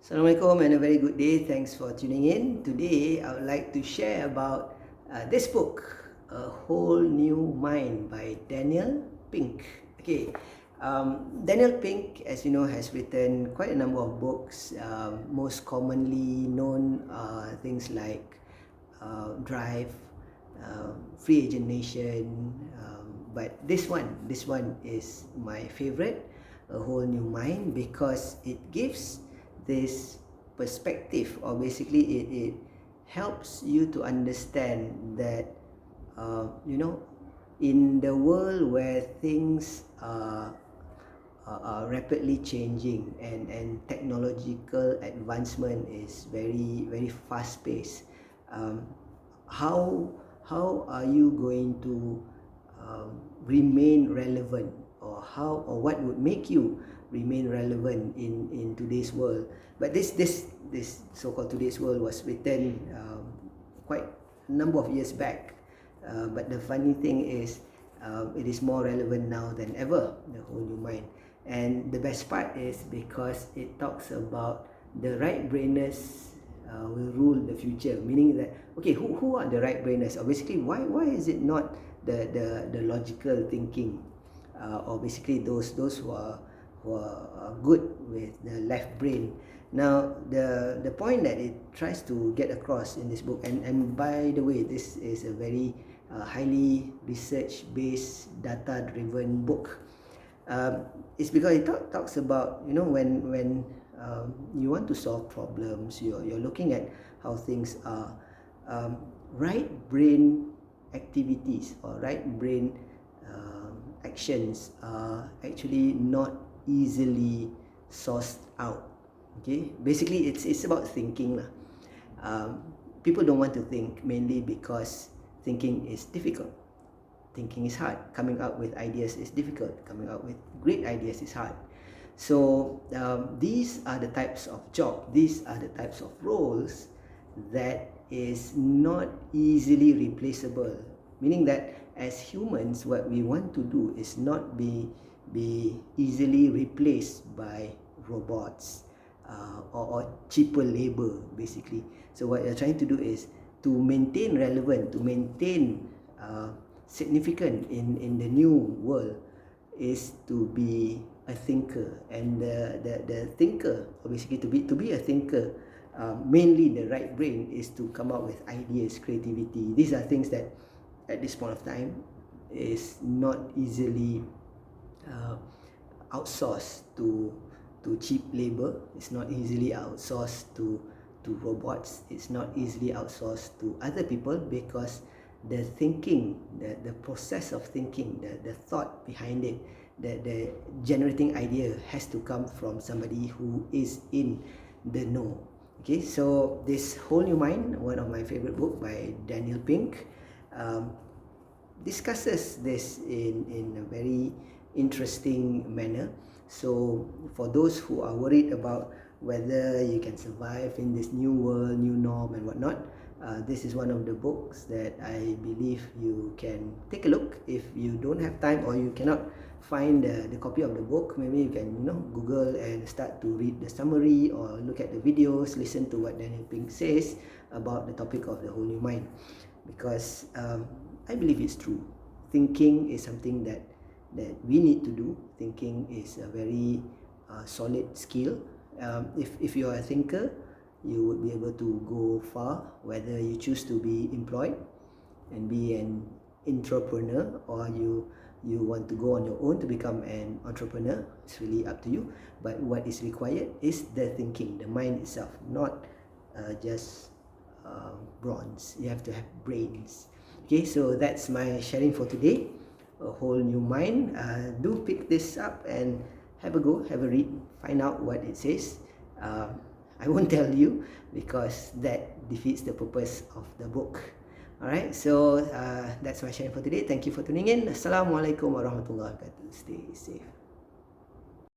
Assalamualaikum and a very good day. Thanks for tuning in. Today, I would like to share about this book, A Whole New Mind by Daniel Pink. Okay, Daniel Pink, as you know, has written quite a number of books. Most commonly known things like Drive, Free Agent Nation, but this one is my favorite, A Whole New Mind, because it gives this perspective, or basically it helps you to understand that in the world where things are rapidly changing and technological advancement is very fast paced, how are you going to remain relevant, or what would make you remain relevant in today's world? But this so-called today's world was written quite a number of years back, but the funny thing is it is more relevant now than ever, the whole new mind. And the best part is because it talks about the right brainers will rule the future, meaning that, okay, who are the right brainers, or basically why is it not the logical thinking, or basically those who are good with the left brain. Now the point that it tries to get across in this book, and by the way, this is a very highly research based, data driven book. It's because it talks about, when you want to solve problems, you're looking at how things are, right brain activities or right brain actions are actually not easily sourced out. Okay, basically it's about thinking lah. People don't want to think, mainly because thinking is difficult. Thinking is hard. Coming up with ideas is difficult. Coming up with great ideas is hard. So these are the types of job, these are the types of roles that is not easily replaceable, meaning that as humans, what we want to do is not be easily replaced by robots or cheaper labor, basically. So what you're trying to do is to maintain relevant, to maintain significant in the new world, is to be a thinker. And the thinker, or basically to be a thinker, mainly the right brain, is to come up with ideas, creativity. These are things that at this point of time is not easily outsourced to cheap labor. It's not easily outsourced to robots. It's not easily outsourced to other people, because the thinking, the process of thinking, the thought behind it, the generating idea has to come from somebody who is in the know. Okay, so this Whole New Mind, one of my favorite book by Daniel Pink, discusses this in a very interesting manner. So for those who are worried about whether you can survive in this new world, new norm and whatnot, this is one of the books that I believe you can take a look. If you don't have time, or you cannot find the copy of the book, maybe you can Google and start to read the summary, or look at the videos, listen to what Daniel Pink says about the topic of the whole new mind. Because I believe it's true. Thinking is something that we need to do. Thinking is a very solid skill. If you are a thinker, you would be able to go far, whether you choose to be employed and be an entrepreneur, or you want to go on your own to become an entrepreneur. It's really up to you. But what is required is the thinking, the mind itself, not just bronze. You have to have brains. Okay, so that's my sharing for today, A Whole New Mind. Do pick this up and have a go, have a read, find out what it says. I won't tell you, because that defeats the purpose of the book. Alright, so that's my sharing for today. Thank you for tuning in. Assalamualaikum warahmatullahi wabarakatuh. Stay safe.